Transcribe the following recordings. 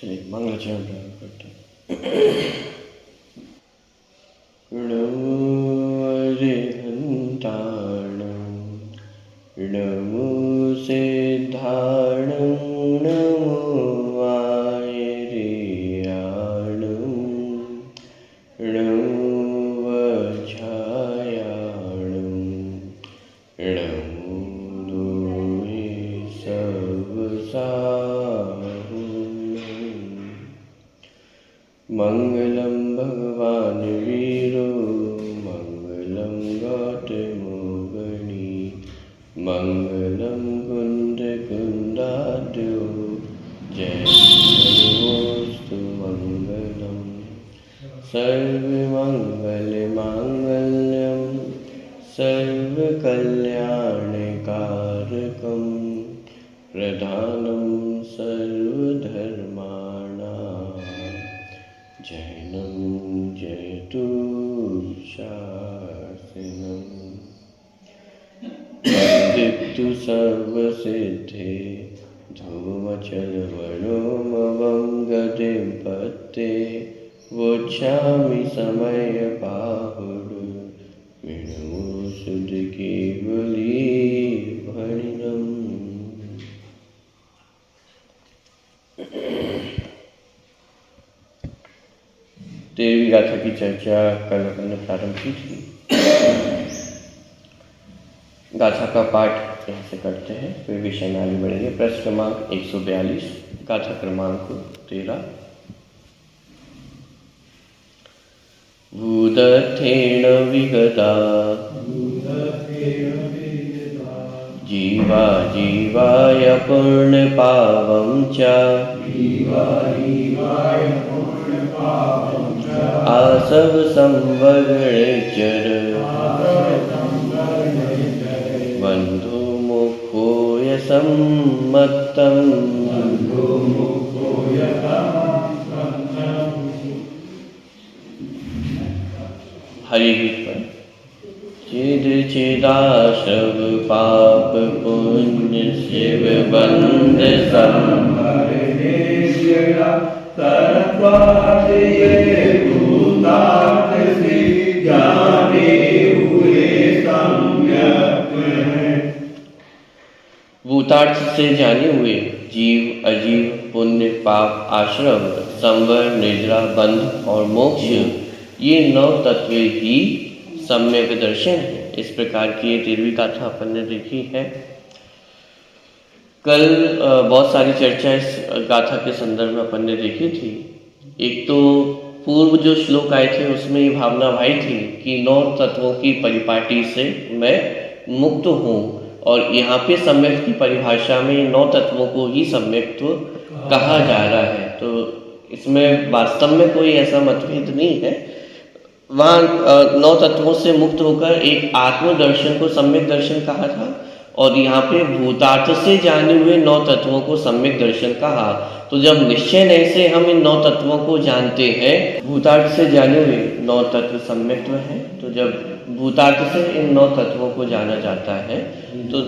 चलिए मंगलाचरण प्रारंभ करते हैं। नमो अरिहन्ताणं नमो सिद्धाणं नमो आयर्याणं नमो वज्रायाणं नमो लोहे सर्वसाहुणं मङ्गलं भगवान् वीरो मङ्गलं गौतमो गणी मङ्गलं कुन्दकुन्दाद्यो जय सर्वोऽस्तु मङ्गलं सर्वमङ्गलमाङ्गल्यं सर्वकल्याणकारकं प्रधानं सर्वधर्माणां जैनं जयतु शासनं वन्दितु सर्वसिद्धे धूमचलवनोमवं गतिं पत्ते वोच्छामि समयबाहुडु विणु सुधकेवली भणिनम्। तेरहवीं गाथा की चर्चा कल अपन ने प्रारंभ की थी। गाथा का पाठ यहाँ से करते हैं, फिर विषय में आगे बढ़ेंगे। प्रश्न क्रमांक 142, गाथा क्रमांक 13। भूदर्थेन विगता जीवा जीवाय पुण्यपावं च आसव संवरणेचर बन्धु मुखोय सम्मत्तम्। हरि पर चिद चिदाशव पाप पुण्य शिव बंद भूतार्थ से जाने हुए जीव अजीव पुण्य पाप आश्रम संवर निद्रा बंध और मोक्ष ये 9 तत्व ही सम्यक दर्शन है। इस प्रकार की 13वीं गाथा अपन ने देखी है। कल बहुत सारी चर्चा इस गाथा के संदर्भ में अपन ने देखी थी। एक तो पूर्व जो श्लोक आए थे उसमें ये भावना भाई थी कि 9 तत्वों की परिपाटी से मैं मुक्त हूँ, और यहाँ पे सम्यक की परिभाषा में 9 तत्वों को ही सम्यक्त्व कहा जा रहा है। तो इसमें वास्तव में कोई ऐसा मतभेद नहीं है। वहाँ 9 तत्वों से मुक्त होकर एक आत्मदर्शन को सम्यक दर्शन कहा था, और यहाँ पे भूतार्थ से जाने हुए 9 तत्वों को सम्यक दर्शन कहा। तो जब निश्चय नहीं से हम इन 9 तत्वों को जानते हैं, भूतार्थ से जाने हुए 9 तत्व सम्यक्त्व है, तो जब भूतार्थ से इन 9 तत्वों को जाना जाता है तो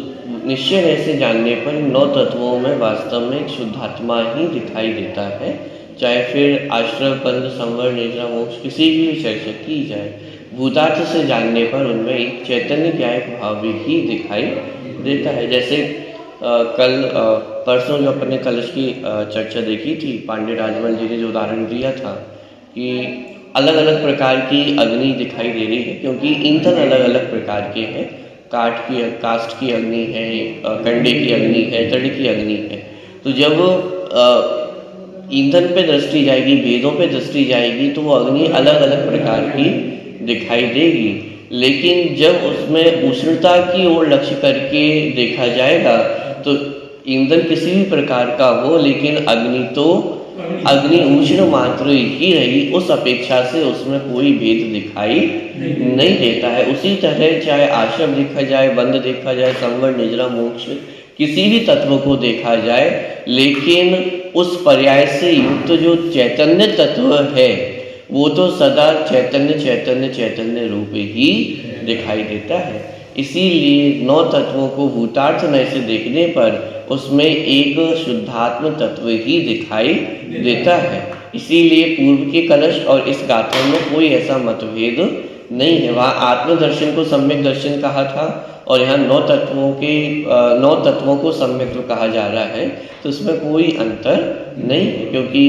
निश्चय नहीं से जानने पर इन 9 तत्वों में वास्तव में एक शुद्धात्मा ही दिखाई देता है। चाहे फिर आश्रम बंध संवर निद्रा मोक्ष किसी भी चर्चा की जाए, भूतार्थ से जानने पर उनमें एक चैतन्य ज्ञायक भाव ही दिखाई देता है। जैसे कल परसों जो अपन ने कलश की चर्चा देखी थी, पांडे राजमल जी ने जो उदाहरण दिया था कि अलग अलग प्रकार की अग्नि दिखाई दे रही है, क्योंकि ईंधन अलग अलग प्रकार के हैं। काष्ठ की अग्नि है, कंडे की अग्नि है, तड़ी की अग्नि है। तो जब ईंधन पे दृष्टि जाएगी, वेदों पे दृष्टि जाएगी, तो वो अग्नि अलग अलग प्रकार की दिखाई देगी। लेकिन जब उसमें उष्णता की ओर लक्ष्य करके देखा जाएगा तो ईंधन किसी भी प्रकार का हो, लेकिन अग्नि उष्ण मात्र ही रही, उस अपेक्षा से उसमें कोई भेद दिखाई नहीं देता है। उसी तरह चाहे आश्रम देखा जाए, बंध देखा जाए, संवर निद्रा मोक्ष किसी भी तत्व को देखा जाए, लेकिन उस पर्याय से युक्त जो चैतन्य तत्व है वो तो सदा चैतन्य चैतन्य चैतन्य रूप ही दिखाई देता है। इसीलिए 9 तत्वों को भूतार्थ नय से देखने पर उसमें एक शुद्धात्म तत्व ही दिखाई देता है। इसीलिए पूर्व के कलश और इस गाथा में कोई ऐसा मतभेद नहीं है। वहाँ आत्मदर्शन को सम्यक दर्शन कहा था और यहाँ 9 तत्वों को सम्यक कहा जा रहा है, तो उसमें कोई अंतर नहीं है, क्योंकि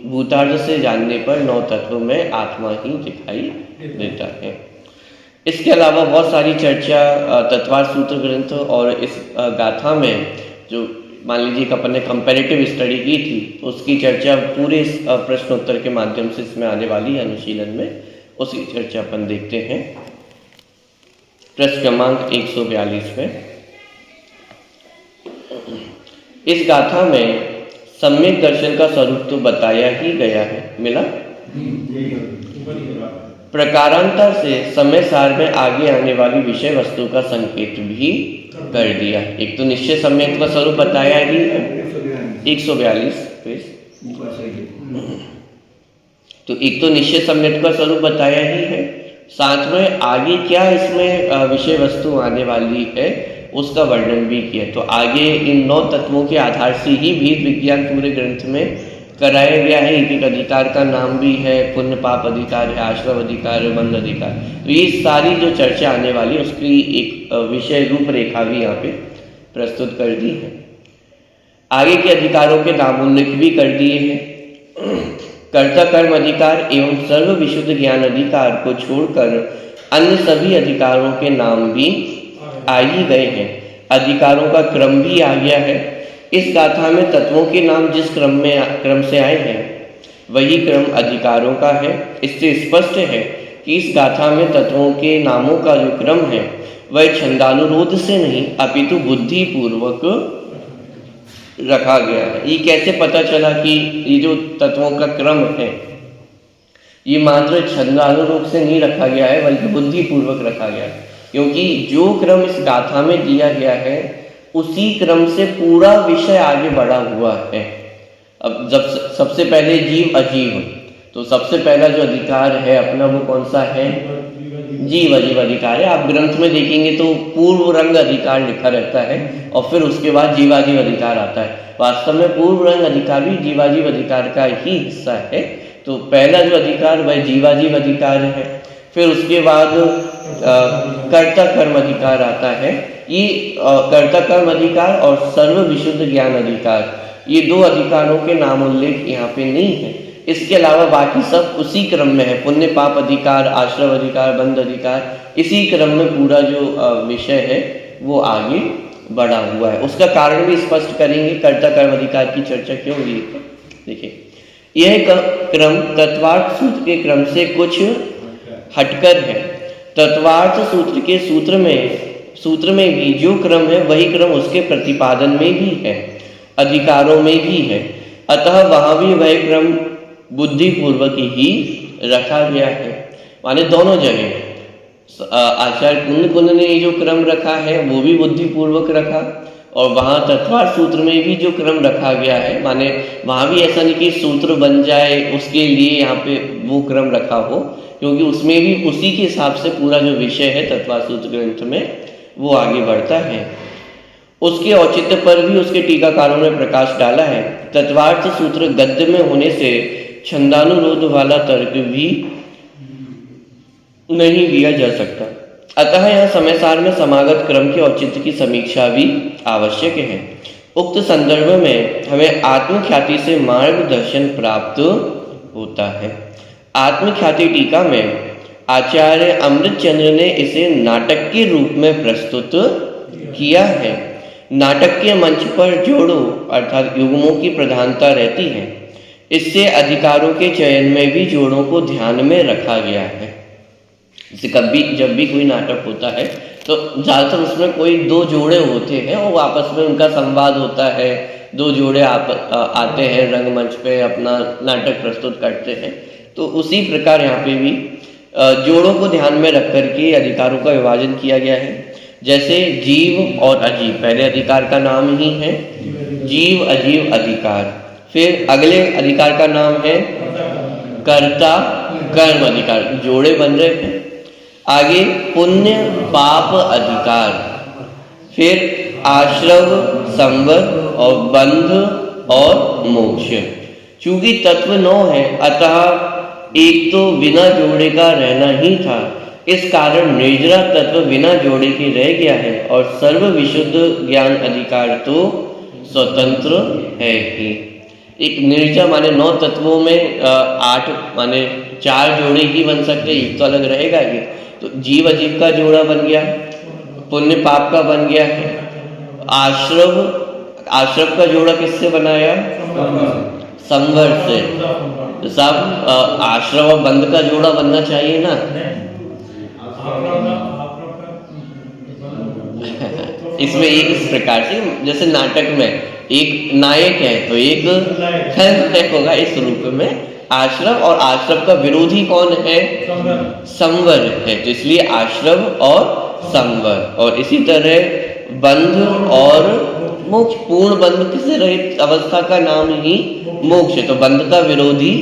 भूतार्थ से जानने पर 9 तत्व में आत्मा ही दिखाई देता है। इसके अलावा बहुत सारी चर्चा तत्वार्थ सूत्र ग्रंथ और इस गाथा में जो मान लीजिए कि अपन ने कंपैरेटिव स्टडी की थी, उसकी चर्चा पूरे प्रश्नोत्तर के माध्यम से इसमें आने वाली है अनुशीलन में, उसकी चर्चा अपन देखते हैं। प्रश्न क्रमांक 142 में इस गाथा में सम्यक दर्शन का स्वरूप तो बताया ही गया है, मिला। प्रकारांतर से समय सार में आगे आने वाली विषय वस्तु का संकेत भी कर दिया। एक तो निश्चय सम्यक का स्वरूप बताया ही है, 142 तो एक तो निश्चय सम्यक का स्वरूप बताया ही है, साथ में आगे क्या इसमें विषय वस्तु आने वाली है उसका वर्णन भी किया। तो आगे इन 9 तत्वों के आधार से ही भेद विज्ञान पूरे ग्रंथ में कराया गया है। एक एक अधिकार का नाम भी है, पुण्य पाप अधिकार है, आश्रव अधिकार है, बंध अधिकार। तो ये सारी जो चर्चा आने वाली उसकी एक विषय रूपरेखा भी यहाँ पे प्रस्तुत कर दी है। आगे के अधिकारों के नामोल्लेख भी कर दिए हैं। कर्ता कर्म अधिकार एवं सर्व विशुद्ध ज्ञान अधिकार को छोड़कर अन्य सभी अधिकारों के नाम भी आ ही गए हैं। अधिकारों का क्रम भी आ गया है। इस गाथा में तत्वों के नाम जिस क्रम से आए हैं वही क्रम अधिकारों का है। इससे स्पष्ट है कि इस गाथा में तत्वों के नामों का जो क्रम है वह छंदानुरोध से नहीं अपितु बुद्धि पूर्वक रखा गया है। ये कैसे पता चला कि ये जो तत्वों का क्रम है ये मात्र छंदानुरूप से नहीं रखा गया है बल्कि बुद्धि पूर्वक रखा गया है, क्योंकि जो क्रम इस गाथा में दिया गया है उसी क्रम से पूरा विषय आगे बढ़ा हुआ है। अब जब सबसे पहले जीव अजीव, तो सबसे पहला जो अधिकार है अपना वो कौन सा है? जीव अजीव अधिकार है। आप ग्रंथ में देखेंगे तो पूर्व रंग अधिकार लिखा रहता है और फिर उसके बाद जीवाजीव अधिकार आता है। वास्तव में पूर्व रंग अधिकार भी जीवाजीव अधिकार का ही हिस्सा है। तो पहला जो अधिकार वह जीवाजीव अधिकार है, फिर उसके बाद कर्ता कर्म अधिकार आता है। ये कर्ता कर्म अधिकार और सर्व विशुद्ध ज्ञान अधिकार, ये 2 अधिकारों के नाम उल्लेख यहाँ पे नहीं है। इसके अलावा बाकी सब उसी क्रम में है। पुण्य पाप अधिकार, आश्रव अधिकार, बंध अधिकार, इसी क्रम में पूरा जो विषय है वो आगे बढ़ा हुआ है। उसका कारण भी स्पष्ट करेंगे कर्ता कर्म अधिकार की चर्चा क्यों हुई। देखिए, यह क्रम तत्वार्थ सूत्र के क्रम से कुछ हटकर है। तत्वार्थ सूत्र के सूत्र में भी जो क्रम है वही क्रम उसके प्रतिपादन में भी है, अधिकारों में भी है। अतः वहाँ भी वह क्रम बुद्धि पूर्वक ही रखा गया है। माने दोनों जगह आचार्य कुंद ने जो क्रम रखा है वो भी बुद्धि पूर्वक रखा, और वहाँ तत्वार्थ सूत्र में भी जो क्रम रखा गया है, माने वहाँ भी ऐसा नहीं कि सूत्र बन जाए उसके लिए यहाँ पे वो क्रम रखा हो, क्योंकि उसमें भी उसी के हिसाब से पूरा जो विषय है तत्वार्थ सूत्र ग्रंथ में वो आगे बढ़ता है। उसके औचित्य पर भी उसके टीकाकारों ने प्रकाश डाला है। तत्वार्थ सूत्र गद्य में होने से छंदानुरोध वाला तर्क भी नहीं दिया जा सकता। अतः यह समय सार में समागत क्रम के औचित्य की समीक्षा भी आवश्यक है। उक्त संदर्भ में हमें आत्मख्याति से मार्गदर्शन प्राप्त होता है। आत्मख्याति टीका में आचार्य अमृतचंद्र ने इसे नाटक के रूप में प्रस्तुत किया है। नाटक के मंच पर जोड़ों अर्थात युग्मों की प्रधानता रहती है। इससे अधिकारों के चयन में भी जोड़ों को ध्यान में रखा गया है। जैसे जब भी कोई नाटक होता है तो ज़्यादातर उसमें कोई 2 जोड़े होते हैं और आपस में उनका संवाद होता है। 2 जोड़े आते हैं रंगमंच पे, अपना नाटक प्रस्तुत करते हैं। तो उसी प्रकार यहाँ पे भी जोड़ों को ध्यान में रख करके अधिकारों का विभाजन किया गया है। जैसे जीव और अजीव, पहले अधिकार का नाम ही है जीव अजीव अधिकार, फिर अगले अधिकार का नाम है कर्ता कर्म अधिकार, जोड़े बन रहे हैं। आगे पुण्य पाप अधिकार, फिर आश्रव संवर और बंध और मोक्ष। चूंकि तत्व 9 है, अतः एक तो बिना जोड़े का रहना ही था, इस कारण निर्जरा तत्व बिना जोड़े के रह गया है और सर्व विशुद्ध ज्ञान अधिकार तो स्वतंत्र है ही। एक निर्जरा माने 9 तत्वों में 8 माने 4 जोड़े ही बन सकते, एक तो अलग रहेगा ही। तो जीव अजीव का जोड़ा बन गया, पुण्य पाप का बन गया है। आश्रव का जोड़ा किससे बनाया? संवर से। तो साहब आश्रव और बंध का जोड़ा बनना चाहिए ना। इसमें एक इस प्रकार से, जैसे नाटक में एक नायक है तो एक खलनायक होगा, इस रूप में आश्रव और आश्रव का विरोधी कौन है? संवर है। तो इसलिए आश्रव और संवर। और इसी तरह बंध और मोक्ष, पूर्ण बंध किसे रहित अवस्था का नाम ही मोक्ष है। तो बंध का विरोधी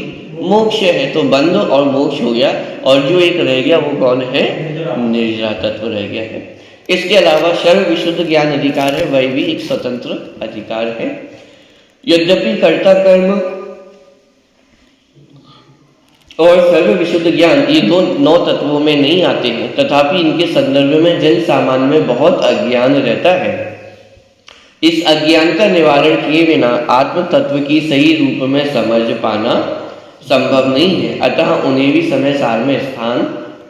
मोक्ष है, तो बंध और मोक्ष हो गया। और जो एक रह गया वो कौन है? निर्जरा तत्व रह गया है। इसके अलावा सर्व विशुद्ध ज्ञान अधिकार है, वह भी एक स्वतंत्र अधिकार है। यद्यपि कर्ता कर्म और सर्व विशुद्ध ज्ञान ये 9 तत्वों में नहीं आते हैं, तथापि इनके संदर्भ में जन सामान्य में बहुत अज्ञान रहता है। इस अज्ञान का निवारण किए बिना आत्म तत्व की सही रूप में समझ पाना संभव नहीं है, अतः उन्हें भी समय सार में स्थान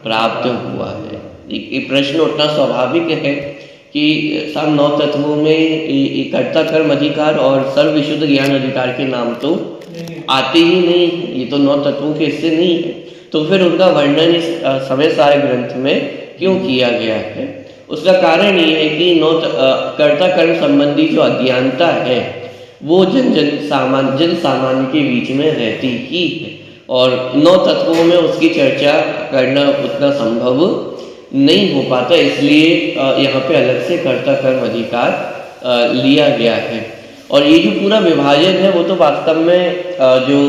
प्राप्त हुआ है। एक प्रश्न उठना स्वाभाविक है कि सब 9 तत्वों में कर्ता कर्म अधिकार और सर्व विशुद्ध ज्ञान अधिकार के नाम तो आते ही नहीं, ये तो 9 तत्वों के हिस्से नहीं है, तो फिर उनका वर्णन इस समय सार ग्रंथ में क्यों किया गया है? उसका कारण ये है कि कर्ता कर्म संबंधी जो अज्ञानता है वो जन सामान्य के बीच में रहती ही है, और 9 तत्वों में उसकी चर्चा करना उतना संभव नहीं हो पाता, इसलिए यहाँ पे अलग से कर्ता कर्म अधिकार लिया गया है। और ये जो पूरा विभाजन है वो तो वास्तव में जो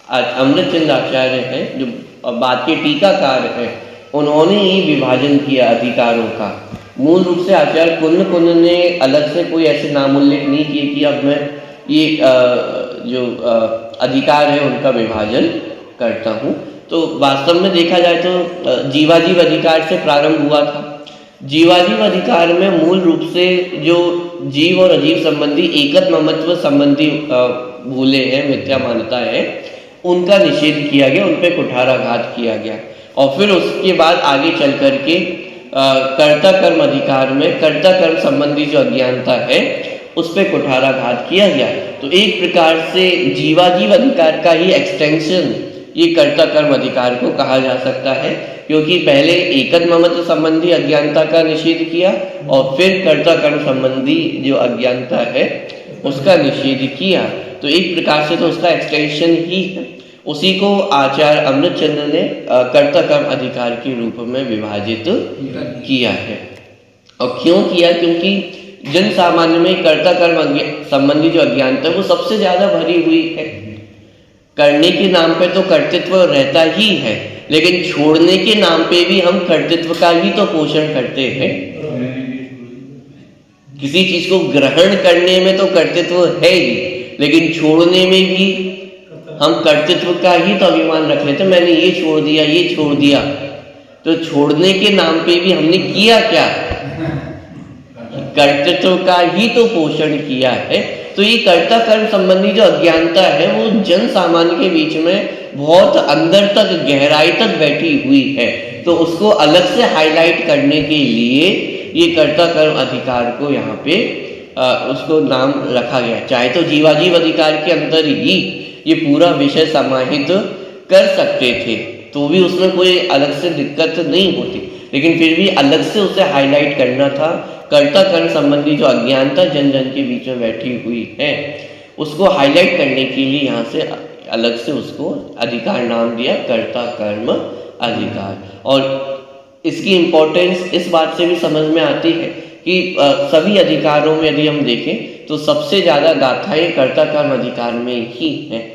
अमृतचंद आचार्य हैं, जो बाद के टीकाकार हैं, उन्होंने ही विभाजन किया अधिकारों का। मूल रूप से आचार्य कुन्न ने अलग से कोई ऐसे नाम उल्लेख नहीं किए कि अब मैं ये जो अधिकार है उनका विभाजन करता हूँ। तो वास्तव में देखा जाए तो जीवाजीव अधिकार से प्रारंभ हुआ था। जीवाजीव अधिकार में मूल रूप से जो जीव और अजीव संबंधी एकत ममत्व संबंधी भूले हैं, मिथ्या मान्यता है, उनका निषेध किया गया, उन पर कुठाराघात किया गया। और फिर उसके बाद आगे चल करके कर्ता कर्म अधिकार में कर्ता कर्म संबंधी जो अज्ञानता है उस पर कुठाराघात किया गया। तो एक प्रकार से जीवाजीव अधिकार का ही एक्सटेंशन ये कर्ता कर्म अधिकार को कहा जा सकता है, क्योंकि पहले एकत ममत्व संबंधी अज्ञानता का निषेध किया और फिर कर्ता कर्म संबंधी जो अज्ञानता है उसका निषेध किया। तो एक प्रकार से तो उसका एक्सटेंशन ही है। उसी को आचार्य अमृतचंद्र ने कर्ता कर्म अधिकार के रूप में विभाजित किया है। और क्यों किया? क्योंकि जन सामान्य में कर्ता कर्म संबंधी जो अज्ञानता है वो सबसे ज्यादा भरी हुई है। करने के नाम पे तो कर्तृत्व रहता ही है, लेकिन छोड़ने के नाम पे भी हम कर्तृत्व का ही तो पोषण करते हैं। किसी चीज को ग्रहण करने में तो कर्तृत्व है ही, लेकिन छोड़ने में भी हम कर्तृत्व का ही तो अभिमान रख लेते। मैंने ये छोड़ दिया, ये छोड़ दिया, तो छोड़ने के नाम पे भी हमने किया क्या? कर्तृत्व का ही तो पोषण किया है। तो ये कर्ता कर्म संबंधी जो अज्ञानता है वो जन सामान्य के बीच में बहुत अंदर तक, गहराई तक बैठी हुई है। तो उसको अलग से हाईलाइट करने के लिए ये कर्ता कर्म अधिकार को यहाँ पे उसको नाम रखा गया। चाहे तो जीवाजीव अधिकार के अंदर ही ये पूरा विषय समाहित कर सकते थे तो भी उसमें कोई अलग से दिक्कत नहीं होती, लेकिन फिर भी अलग से उसे हाईलाइट करना था। कर्ता कर्म संबंधी जो अज्ञानता जन जन के बीच में बैठी हुई है उसको हाईलाइट करने के लिए यहाँ से अलग से उसको अधिकार नाम दिया, कर्ता कर्म अधिकार। और इसकी इम्पोर्टेंस इस बात से भी समझ में आती है कि सभी अधिकारों में यदि हम देखें तो सबसे ज़्यादा गाथाएं कर्ता कर्म अधिकार में ही है।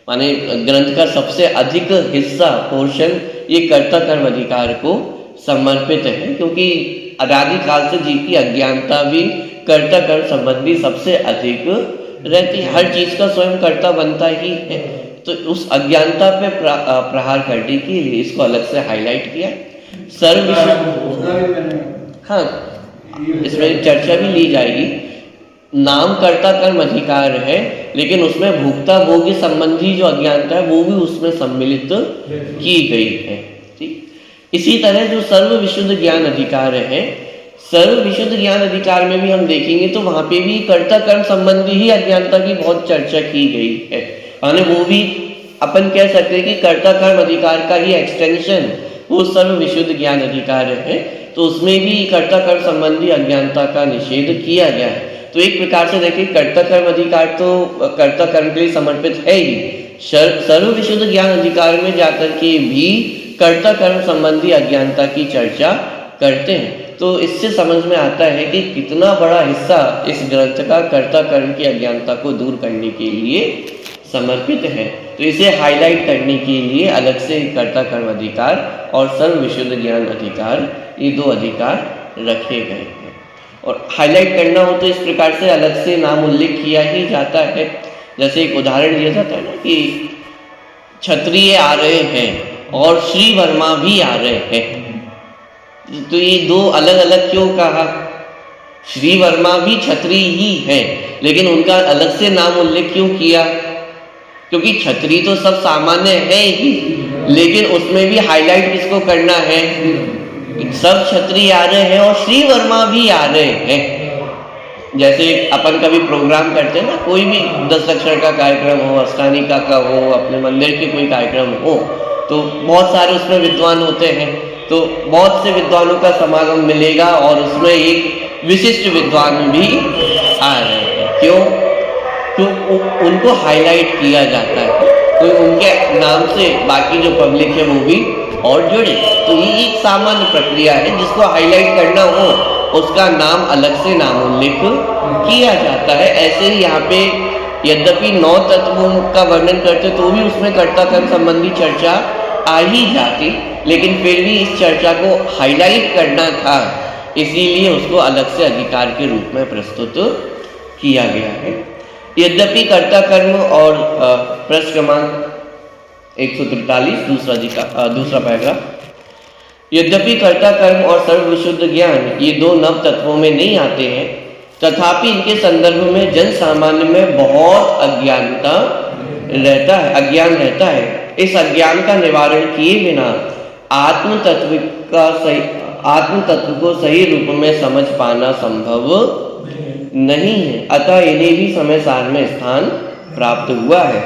माने ग्रंथ का सबसे अधिक हिस्सा, पोर्शन ये कर्ता कर्म अधिकार को समर्पित है, क्योंकि अनादिकाल से जीव की अज्ञानता भी कर्ता कर्म संबंधी सबसे अधिक रहती है। हर चीज का स्वयं कर्ता बनता ही है, तो उस अज्ञानता पे प्रहार करने के लिए इसको अलग से हाईलाइट किया। सर्व हाँ, इसमें चर्चा भी ली जाएगी। नाम कर्ता कर्म अधिकार है, लेकिन उसमें भोक्ता भोग्य संबंधी जो अज्ञानता है वो भी उसमें सम्मिलित की गई है। ठीक, इसी तरह जो सर्व विशुद्ध ज्ञान अधिकार है, सर्व विशुद्ध ज्ञान अधिकार में भी हम देखेंगे तो वहां पे भी कर्ता कर्म संबंधी ही अज्ञानता की बहुत चर्चा की गई है। यानी वो भी अपन कह सकते हैं कि कर्ता कर्म अधिकार का ही एक्सटेंशन वो सर्व विशुद्ध ज्ञान अधिकार है, तो उसमें भी कर्ता कर्म संबंधी अज्ञानता का निषेध किया गया है। तो एक प्रकार से देखिए, कर्ता कर्म अधिकार तो कर्ता कर्म के लिए समर्पित है ही, सर्व विशुद्ध ज्ञान अधिकार में जाकर के भी कर्ता कर्म संबंधी अज्ञानता की चर्चा करते हैं। तो इससे समझ में आता है कि कितना बड़ा हिस्सा इस ग्रंथ का कर्ता कर्म की अज्ञानता को दूर करने के लिए समर्पित है। तो इसे हाईलाइट करने के लिए अलग से कर्ता कर्म अधिकार और सर्व विशुद्ध ज्ञान अधिकार, ये दो अधिकार रखे गए हैं। और हाईलाइट करना हो तो इस प्रकार से अलग से नाम उल्लेख किया ही जाता है। जैसे एक उदाहरण दिया जाता है ना कि क्षत्रिय आ रहे हैं और श्री वर्मा भी आ रहे हैं, तो ये दो अलग अलग क्यों कहा? श्री वर्मा भी क्षत्रिय ही है, लेकिन उनका अलग से नाम उल्लेख क्यों किया? क्योंकि क्षत्रिय तो सब सामान्य है ही, लेकिन उसमें भी हाईलाइट किसको करना है? सब क्षत्रिय आ रहे हैं और श्री वर्मा भी आ रहे हैं। जैसे अपन कभी प्रोग्राम करते हैं ना, कोई भी 10 लक्षण का कार्यक्रम हो, अष्टानिका का हो, अपने मंदिर के कोई कार्यक्रम हो, तो बहुत सारे उसमें विद्वान होते हैं, तो बहुत से विद्वानों का समागम मिलेगा और उसमें एक विशिष्ट विद्वान भी आ रहे हैं। क्यों? उनको हाईलाइट किया जाता है, तो उनके नाम से बाकी जो पब्लिक है वो भी और जुड़े। तो ये एक सामान्य प्रक्रिया है, जिसको हाईलाइट करना हो उसका नाम अलग से नाम उल्लेख किया जाता है। ऐसे ही यहाँ पे यद्यपि 9 तत्वों का वर्णन करते तो भी उसमें कर्ता कर्म संबंधी चर्चा आ ही जाती, लेकिन फिर भी इस चर्चा को हाईलाइट करना था, इसीलिए उसको अलग से अधिकार के रूप में प्रस्तुत किया गया है। यद्यपि कर्ता कर्म और प्रश्न क्रमांक 143 दूसरा पैराग्राफ, यद्यपि कर्ता कर्म और सर्व विशुद्ध ज्ञान ये दो नव तत्वों में नहीं आते हैं, तथापि इनके संदर्भ में जन सामान्य में बहुत अज्ञान रहता है। इस अज्ञान का निवारण किए बिना आत्म तत्व को सही रूप में समझ पाना संभव नहीं है, अतः इन्हें भी समय सार में स्थान प्राप्त हुआ है।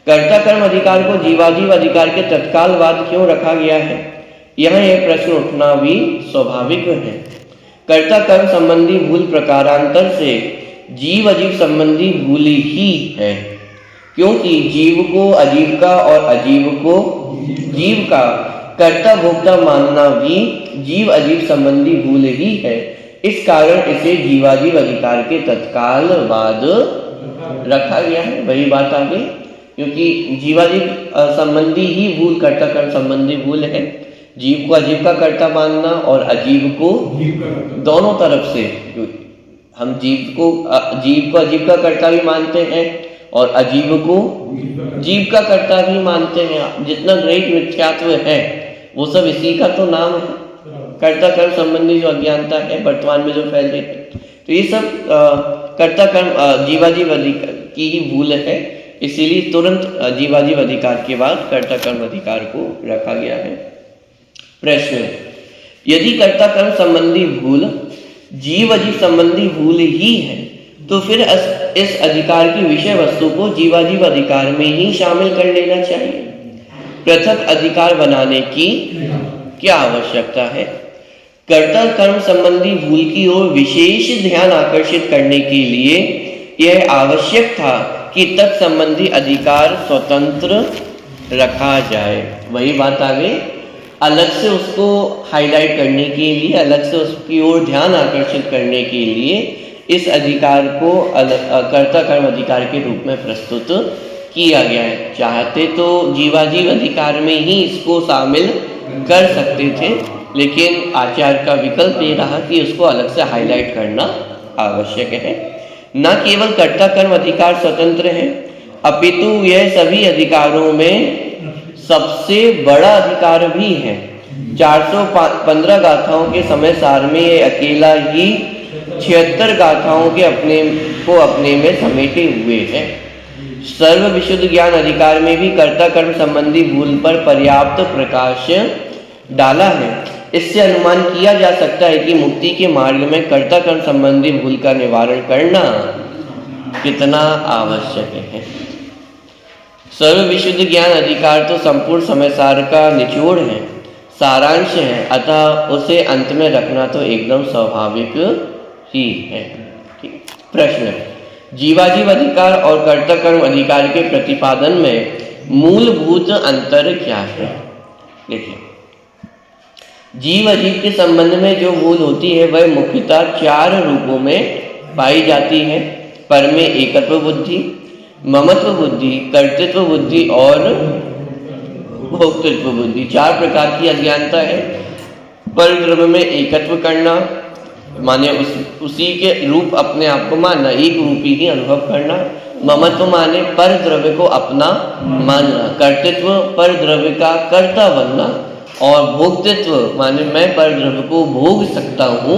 कर्ता कर्म अधिकार को जीवाजीव अधिकार के तत्कालवाद क्यों रखा गया है, यह एक प्रश्न उठना भी स्वाभाविक है। कर्ता कर्म संबंधी भूल प्रकारांतर से जीव अजीव संबंधी भूल ही है, क्योंकि जीव को अजीव का और अजीव को जीव का कर्ता भोक्ता मानना भी जीव अजीव संबंधी भूल ही है। इस कारण इसे जीवाजीव अधिकार के तत्कालवाद रखा गया है। वही बात आ गई, क्योंकि जीवाजीव संबंधी ही भूल कर्ता कर्म संबंधी भूल है। जीव को अजीव का कर्ता मानना और अजीव को दोनों तरफ से, हम जीव को अजीव का कर्ता भी मानते हैं और अजीव को जीव का कर्ता भी मानते हैं। जितना ग्रहित मिथ्यात्व है वो सब इसी का तो नाम है, कर्ता कर्म संबंधी जो अज्ञानता है वर्तमान में जो फैल रही है। तो ये सब कर्ता कर्म जीवाजीव अधिकार की ही भूल है, इसीलिए तुरंत जीवाजीव अधिकार के बाद कर्ता कर्म अधिकार को रखा गया है। प्रश्न, यदि कर्ता कर्म संबंधी भूल जीव अजीव संबंधी भूल ही है, तो फिर इस अधिकार की विषय वस्तु को जीवाजीव अधिकार में ही शामिल कर लेना चाहिए। पृथक अधिकार बनाने की क्या आवश्यकता है? कर्ता कर्म संबंधी भूल की ओर विशेष ध्यान आकर्षित करने के लिए यह आवश्यक था कि तत्संबंधी अधिकार स्वतंत्र रखा जाए। वही बात आ गई, अलग से उसको हाईलाइट करने के लिए, अलग से उसकी ओर ध्यान आकर्षित करने के लिए इस अधिकार को कर्ता कर्म अधिकार के रूप में प्रस्तुत किया गया है। चाहते तो जीवाजीव अधिकार में ही इसको शामिल कर सकते थे, लेकिन आचार्य का विकल्प ये रहा कि उसको अलग से हाईलाइट करना आवश्यक है। न केवल कर्ता कर्म अधिकार स्वतंत्र है, अपितु यह सभी अधिकारों में सबसे बड़ा अधिकार भी है। 415 गाथाओं के समय सार में ये अकेला ही 76 गाथाओं के अपने में समेटे हुए है। सर्व विशुद्ध ज्ञान अधिकार में भी कर्ता कर्म संबंधी भूल पर पर्याप्त प्रकाश डाला है। इससे अनुमान किया जा सकता है कि मुक्ति के मार्ग में कर्ता कर्म संबंधी भूल का निवारण करना कितना आवश्यक है। सर्व विशुद्ध ज्ञान अधिकार तो संपूर्ण समय सार का निचोड़ है, सारांश है, अतः उसे अंत में रखना तो एकदम स्वाभाविक ही है। प्रश्न, जीवाजीव अधिकार और कर्ता कर्म अधिकार के प्रतिपादन में मूलभूत अंतर क्या है? देखिए, जीव अजीव के संबंध में जो भूल होती है वह मुख्यतः 4 रूपों में पाई जाती है। पर में एकत्व बुद्धि, ममत्व बुद्धि, कर्तृत्व बुद्धि और भोक्तृत्व बुद्धि, 4 प्रकार की अज्ञानता है। पर द्रव्य में एकत्व करना माने उसी के रूप अपने आप को मानना, एक रूपी ही अनुभव करना। ममत्व माने पर द्रव्य को अपना मानना, कर्तृत्व पर द्रव्य का कर्ता बनना, और भोक्तृत्व माने मैं पर द्रव्य को भोग सकता हूँ।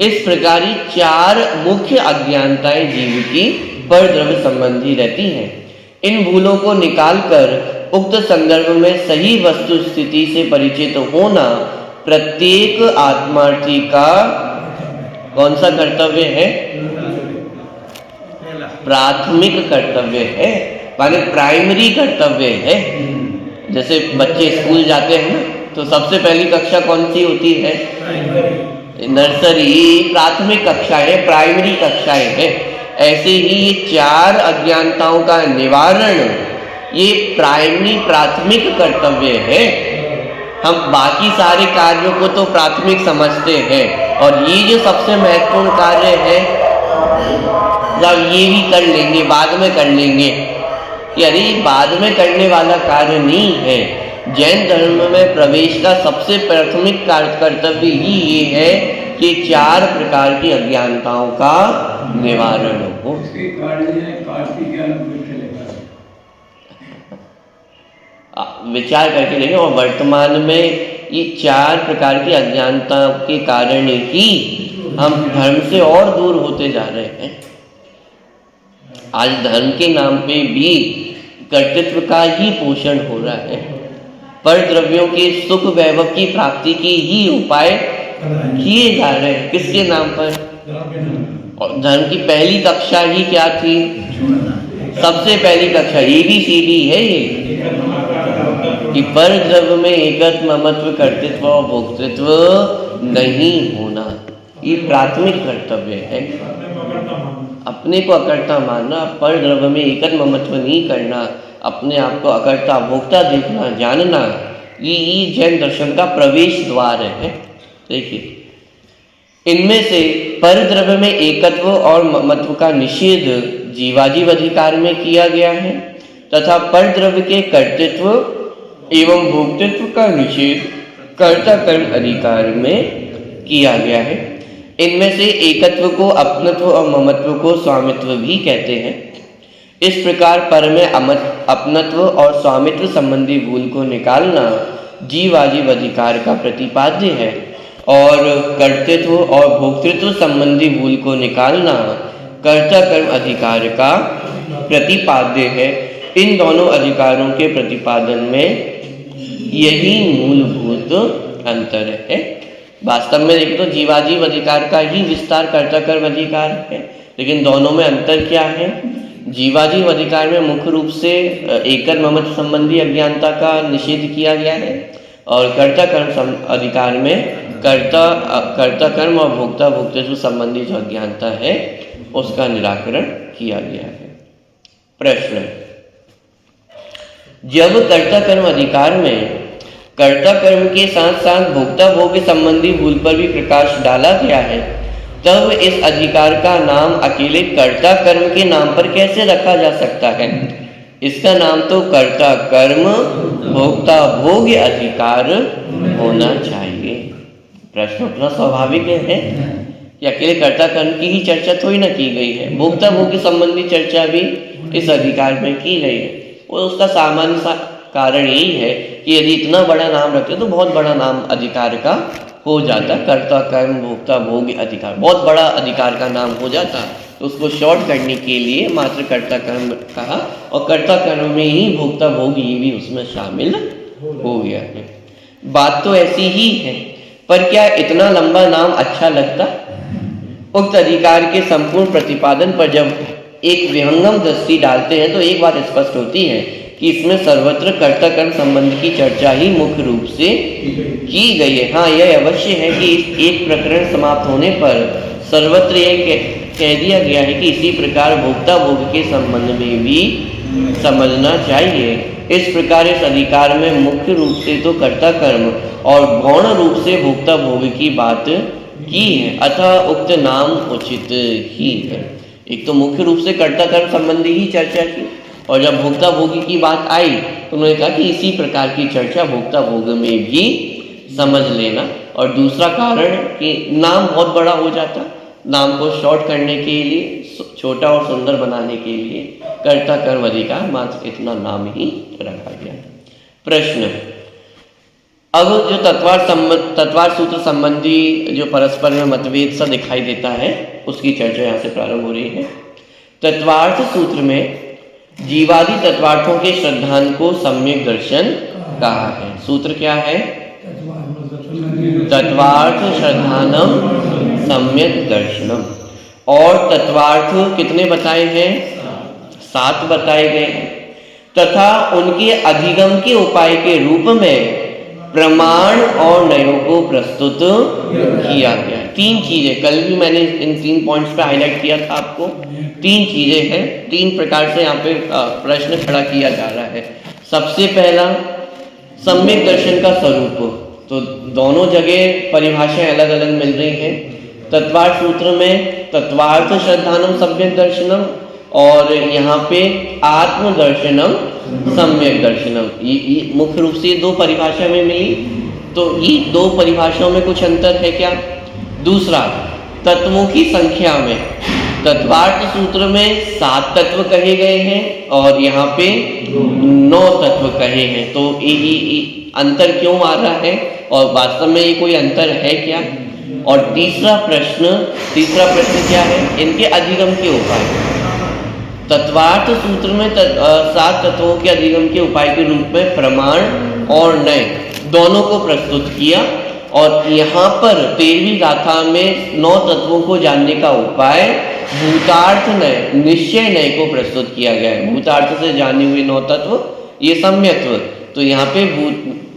इस प्रकार 4 मुख्य अज्ञानताएं जीव की पर द्रव्य संबंधी रहती हैं। इन भूलों को निकालकर उक्त संदर्भ में सही वस्तु स्थिति से परिचित होना प्रत्येक आत्मार्थी का कौन सा कर्तव्य है? प्राथमिक कर्तव्य है, माने प्राइमरी कर्तव्य है। जैसे बच्चे स्कूल जाते हैं तो सबसे पहली कक्षा कौन सी होती है? नर्सरी, प्राथमिक कक्षाएं, प्राइमरी कक्षाएं हैं। ऐसे ही ये 4 अज्ञानताओं का निवारण ये प्राथमिक कर्तव्य है। हम बाकी सारे कार्यों को तो प्राथमिक समझते हैं, और ये जो सबसे महत्वपूर्ण कार्य है जब ये भी कर लेंगे, बाद में कर लेंगे, यानी बाद में करने वाला कार्य नहीं है। जैन धर्म में प्रवेश का सबसे प्राथमिक कर्तव्य ही ये है कि 4 प्रकार की अज्ञानताओं का निवारण हो। विचार करके देखें, और वर्तमान में ये 4 प्रकार की अज्ञानता के कारण ही हम धर्म से और दूर होते जा रहे हैं। आज धर्म के नाम पे भी कर्तृत्व का ही पोषण हो रहा है। पर द्रव्यों के सुख वैभव की प्राप्ति के ही उपाय किए जा रहे हैं। किसके नाम पर? और धर्म की पहली कक्षा ही क्या थी? सबसे पहली कक्षा ABCD है ये, कि पर द्रव्य में एकत्व, ममत्व, कर्तृत्व और भोक्तृत्व नहीं होना। ये प्राथमिक कर्तव्य है। अपने को अकर्ता मानना, पर द्रव्य में एकत्व ममत्व नहीं करना, अपने आप को अकर्ता भोक्ता देखना, जानना, ये जैन दर्शन का प्रवेश द्वार है। देखिए, इनमें से पर द्रव्य में एकत्व और ममत्व का निषेध जीवाजीव अधिकार में किया गया है, तथा पर द्रव्य के कर्तृत्व एवं भोक्तृत्व का निषेध कर्ता कर्म अधिकार में किया गया है। इनमें से एकत्व को अपनत्व और ममत्व को स्वामित्व भी कहते हैं। इस प्रकार पर में अपनत्व और स्वामित्व संबंधी भूल को निकालना जीवाजीव अधिकार का प्रतिपाद्य है, और कर्तृत्व और भोक्तृत्व संबंधी भूल को निकालना कर्ता कर्म अधिकार का प्रतिपाद्य है। इन दोनों अधिकारों के प्रतिपादन में यही मूलभूत अंतर है। वास्तव में देखें तो जीवाजीव अधिकार का ही विस्तार कर्ता कर्म अधिकार है, लेकिन दोनों में अंतर क्या है? जीवाजीव अधिकार में मुख्य रूप से एकल ममत्व संबंधी अज्ञानता का निषेध किया गया है, और कर्ता कर्म अधिकार में कर्ता कर्म और भोक्ता भोक्तृत्व संबंधी जो अज्ञानता है उसका निराकरण किया गया है। प्रश्न, जब कर्ता कर्म अधिकार में कर्ता कर्म के साथ साथ भोक्ता भोग संबंधी भूल पर भी प्रकाश डाला गया है, तब इस अधिकार का नाम अकेले कर्ता कर्म के नाम पर कैसे रखा जा सकता है? इसका नाम तो कर्ता कर्म भोक्ता भोग अधिकार होना चाहिए। प्रश्न उठना स्वाभाविक है कि अकेले कर्ता कर्म की ही चर्चा थोड़ी ना की गई है, भोक्ता भोगी संबंधी चर्चा भी इस अधिकार में की गई है। और उसका सामान्य सा कारण यही है कि यदि इतना बड़ा नाम रखते तो बहुत बड़ा नाम अधिकार का हो जाता, कर्ता कर्म भोक्ता भोग अधिकार, बहुत बड़ा अधिकार का नाम हो जाता। तो उसको शॉर्ट करने के लिए मात्र कर्ता कर्म कहा, और कर्ता कर्म में ही भोक्ता भोग ये भी उसमें शामिल हो गया है। बात तो ऐसी ही है, पर क्या इतना लंबा नाम अच्छा लगता? उक्त अधिकार के संपूर्ण प्रतिपादन पर जब एक विहंगम दृष्टि डालते हैं तो एक बात स्पष्ट होती है कि इसमें सर्वत्र कर्ता कर्म संबंध की चर्चा ही मुख्य रूप से की गई है। हाँ, यह अवश्य है कि इस एक प्रकरण समाप्त होने पर सर्वत्र यह कह दिया गया है कि इसी प्रकार भोक्ता भोग के संबंध में भी समझना चाहिए। इस प्रकार इस अधिकार में मुख्य रूप से तो कर्ता कर्म और गौण रूप से भोक्ता भोग की बात की है, अतः उक्त नाम उचित ही है। एक तो मुख्य रूप से कर्ता कर्म संबंधी ही चर्चा की, और जब भोक्ता भोगी की बात आई तो उन्होंने कहा कि इसी प्रकार की चर्चा भोक्ता भोग में भी समझ लेना। और दूसरा कारण कि नाम बहुत बड़ा हो जाता, नाम को शॉर्ट करने के लिए, छोटा और सुंदर बनाने के लिए कर्ता कर्म अधिकार मात्र इतना नाम ही रखा गया। प्रश्न, अब जो तत्वार्थ सूत्र संबंधी जो परस्पर में मतभेद सा दिखाई देता है उसकी चर्चा यहाँ से प्रारंभ हो रही है। तत्वार्थ सूत्र में जीवादि तत्वार्थों के श्रद्धांत को सम्यक दर्शन कहा है। सूत्र क्या है? तत्वार्थ श्रद्धानम सम्यक दर्शनम। और तत्वार्थ कितने बताए हैं? 7 बताए गए हैं, तथा उनके अधिगम के उपाय के रूप में प्रमाण और नयों को प्रस्तुत किया गया। 3 चीजें, कल भी मैंने इन 3 पॉइंट्स पे हाईलाइट किया था आपको। 3 चीजें हैं, 3 प्रकार से यहाँ पे प्रश्न खड़ा किया जा रहा है। सबसे पहला सम्यक दर्शन का स्वरूप, तो दोनों जगह परिभाषाएं अलग अलग मिल रही हैं। तत्वार्थ सूत्र में तत्वार्थ श्रद्धानम सम्यक दर्शनम, और यहाँ पे आत्म दर्शनम सम्यक दर्शनम। ये मुख्य रूप से 2 परिभाषा में मिली, तो ये 2 परिभाषाओं में कुछ अंतर है क्या? दूसरा, तत्वों की संख्या में तत्वार्थ सूत्र में 7 तत्व कहे गए हैं और यहाँ पे 9 तत्व कहे हैं। तो ये अंतर क्यों आ रहा है और वास्तव में ये कोई अंतर है क्या? और तीसरा प्रश्न क्या है? इनके अधिगम के उपाय। तत्वार्थ सूत्र में 7 तत्वों के अधिगम के उपाय के रूप में प्रमाण और नय दोनों को प्रस्तुत किया, और यहाँ पर 13वीं गाथा में 9 तत्वों को जानने का उपाय भूतार्थ नय, निश्चय नय को प्रस्तुत किया गया है। भूतार्थ से जाने हुए 9 तत्व ये सम्यत्व, तो यहाँ पे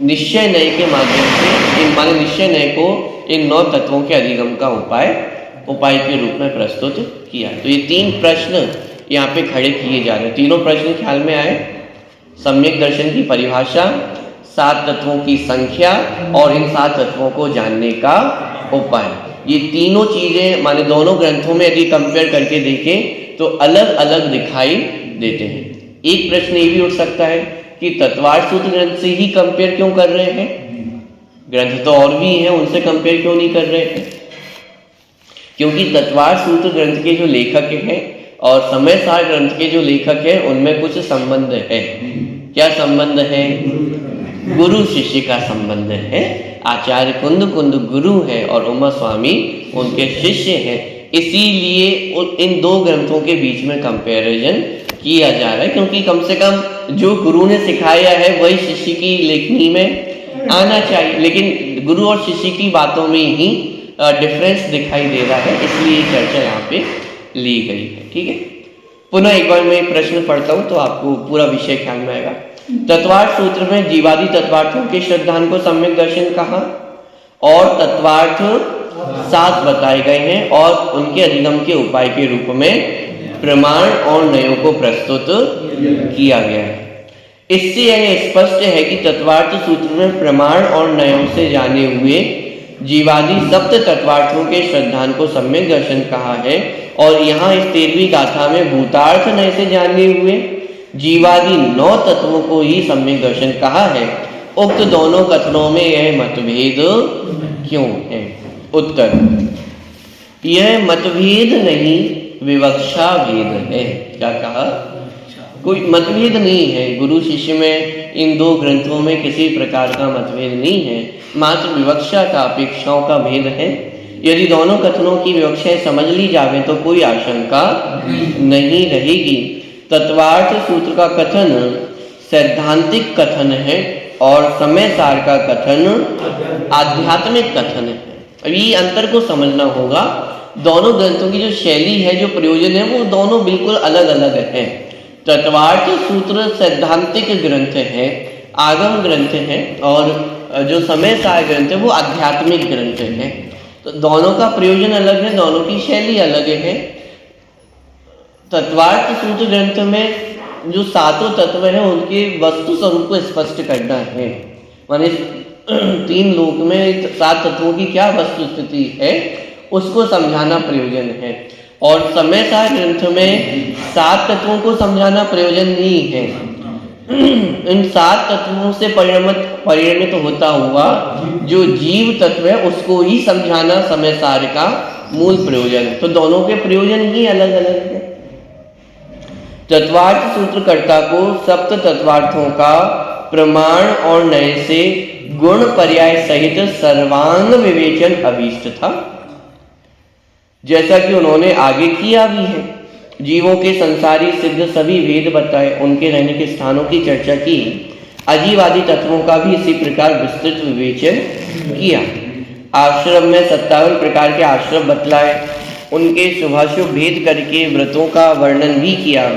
निश्चय नय के माध्यम से निश्चय नय को इन 9 तत्वों के अधिगम का उपाय के रूप में प्रस्तुत किया। तो ये 3 प्रश्न यहाँ पे खड़े किए जा रहे हैं। तीनों प्रश्न ख्याल में आए? सम्यक दर्शन की परिभाषा, 7 तत्वों की संख्या और इन 7 तत्वों को जानने का उपाय। ये तीनों चीजें माने दोनों ग्रंथों में यदि कंपेयर करके देखें तो अलग अलग दिखाई देते हैं। एक प्रश्न ये भी उठ सकता है कि तत्वार्थ सूत्र ग्रंथ से ही कंपेयर क्यों कर रहे हैं? ग्रंथ तो और भी हैं, उनसे कंपेयर क्यों नहीं कर रहे हैं? क्योंकि तत्वार्थ सूत्र ग्रंथ के जो लेखक हैं और समय सार ग्रंथ के जो लेखक हैं उनमें कुछ संबंध है। क्या संबंध है? गुरु शिष्य का संबंध है। आचार्य कुंद गुरु है और उमा स्वामी उनके शिष्य हैं, इसीलिए इन 2 ग्रंथों के बीच में कंपैरिजन किया जा रहा है, क्योंकि कम से कम जो गुरु ने सिखाया है वही शिष्य की लेखनी में आना चाहिए, लेकिन गुरु और शिष्य की बातों में ही डिफरेंस दिखाई दे रहा है, इसलिए चर्चा यहाँ पे ली गई है। ठीक है, पुनः एक बार मैं प्रश्न पढ़ता हूँ तो आपको पूरा विषय ख्याल में आएगा। तत्वार्थ सूत्र में जीवादि तत्वार्थों के श्रद्धान को सम्यक दर्शन कहा और तत्वार्थ 7 बताए गए हैं और उनके अधिगम के उपाय के रूप में प्रमाण और नयों को प्रस्तुत किया गया है। इससे यह स्पष्ट है कि तत्वार्थ सूत्र में प्रमाण और नयों से जाने हुए जीवादि सप्त तत्वार्थों के श्रद्धान को सम्यक दर्शन कहा है, और यहाँ इस 13वीं गाथा में भूतार्थ नय से जाने हुए जीवादि 9 तत्वों को ही सम्यक दर्शन कहा है। उक्त दोनों कथनों में यह मतभेद क्यों है? उत्तर, यह मतभेद नहीं विवक्षा भेद है। क्या कहा? कोई मतभेद नहीं है, गुरु शिष्य में इन दो ग्रंथों में किसी प्रकार का मतभेद नहीं है, मात्र विवक्षा का, अपेक्षाओं का भेद है। यदि दोनों कथनों की विवक्षाएं समझ ली जावे तो कोई आशंका नहीं रहेगी। तत्वार्थ सूत्र का कथन सैद्धांतिक कथन है और समय सार का कथन आध्यात्मिक कथन है। अब ये अंतर को समझना होगा। दोनों ग्रंथों की जो शैली है, जो प्रयोजन है, वो दोनों बिल्कुल अलग अलग है। तत्वार्थ सूत्र सैद्धांतिक ग्रंथ है, आगम ग्रंथ है, और जो समय सार ग्रंथ है वो आध्यात्मिक ग्रंथ है। तो दोनों का प्रयोजन अलग है, दोनों की शैली अलग है। तत्वार्थ सूत्र ग्रंथ में जो सातों तत्व हैं उनके वस्तु स्वरूप को स्पष्ट करना है, माने तीन लोक में सात तत्वों की क्या वस्तु स्थिति है उसको समझाना प्रयोजन है। और समय सार ग्रंथ में सात तत्वों को समझाना प्रयोजन नहीं है। इन सात तत्वों से परिणमित होता हुआ जो जीव तत्व है उसको ही समझाना समय सार का मूल प्रयोजन है। तो दोनों के प्रयोजन ही अलग अलग है। तत्वार्थ सूत्रकर्ता को सप्त तत्वार्थों का प्रमाण और नए से गुण पर्याय सहित सर्वांग विवेचन अभीष्ट था, जैसा कि उन्होंने आगे किया भी है। जीवों के संसारी सिद्ध सभी भेद बताए, उनके रहने के स्थानों की चर्चा की, अजीवादी तत्वों का भी इसी प्रकार विस्तृत विवेचन किया। आश्रम में 57 प्रकार के आश्रम बतलाए, उनके शुभाशुभ भेद करके व्रतों का वर्णन भी किया।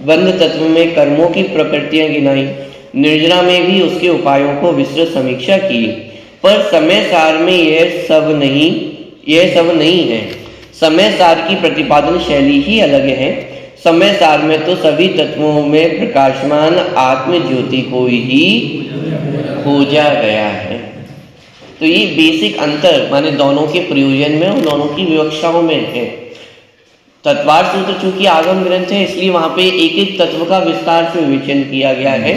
बंध तत्व में कर्मों की प्रकृतियां गिनाई, निर्जरा में भी उसके उपायों को विस्तृत समीक्षा की। पर समय सार में यह सब नहीं है। समय सार की प्रतिपादन शैली ही अलग है। समय सार में तो सभी तत्वों में प्रकाशमान आत्म ज्योति को ही खोजा गया है। तो ये बेसिक अंतर माने दोनों के प्रयोजन में और दोनों की विवक्षाओं में है। तत्वार्थ सूत्र चूंकि आगम ग्रंथ है इसलिए वहां पे एक एक तत्व का विस्तार से विवेचन किया गया है।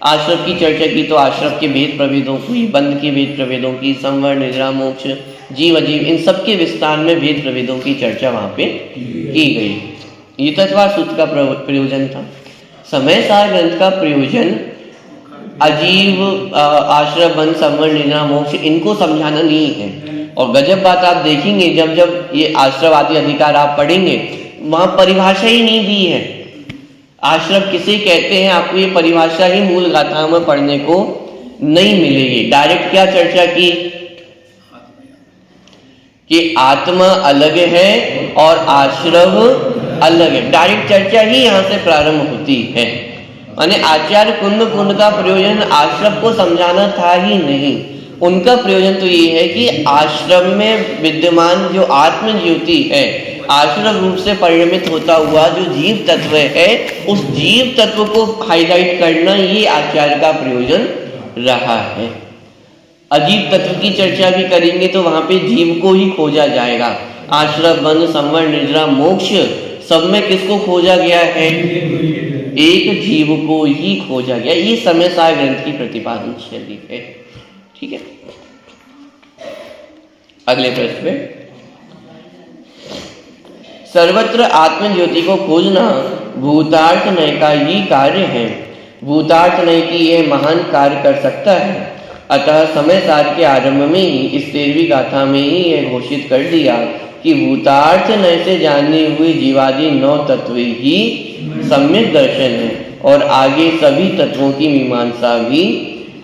आश्रम की चर्चा की तो आश्रम के भेद प्रभेदों की, बंध के भेद प्रभेदों की, संवर, निद्रा, मोक्ष, जीव अजीव, इन सब के विस्तार में भेद प्रभेदों की चर्चा वहां पे की गई। ये तत्वार्थ सूत्र का प्रयोजन था। समय सार ग्रंथ का प्रयोजन अजीव, आश्रम, बंध, संवर, निद्रा, मोक्ष इनको समझाना नहीं है। और गजब बात आप देखेंगे, जब ये आश्रमवादी अधिकार आप पढ़ेंगे वहां परिभाषा ही नहीं दी है। आश्रम किसे कहते हैं आपको ये परिभाषा ही मूल गाथाओं में पढ़ने को नहीं मिलेगी। डायरेक्ट क्या चर्चा की कि आत्मा अलग है और आश्रम अलग है। डायरेक्ट चर्चा ही यहाँ से प्रारंभ होती है। माने आचार्य कुंद का प्रयोजन आश्रम को समझाना था ही नहीं। उनका प्रयोजन तो ये है कि आश्रम में विद्यमान जो आत्म ज्योति है, आश्रम रूप से परिणमित होता हुआ जो जीव तत्व है, उस जीव तत्व को हाईलाइट करना ये आचार्य का प्रयोजन रहा है। अजीव तत्व की चर्चा भी करेंगे तो वहां पे जीव को ही खोजा जाएगा। आश्रम, बंध, संवर, निद्रा, मोक्ष सब में किसको खोजा गया है? एक जीव को ही खोजा गया। ये समय सार ग्रंथ की प्रतिपादन शैली है। ठीक है, अगले प्रश्न में, सर्वत्र आत्म ज्योति को खोजना भूतार्थ नय का ही कार्य है। भूतार्थ नय की यह महान कार्य कर सकता है। अतः समय सार के आरंभ में ही इस 13वीं गाथा में ही यह घोषित कर दिया कि भूतार्थ नय से जाने हुए जीवादि 9 तत्व ही सम्यक दर्शन है, और आगे सभी तत्वों की मीमांसा भी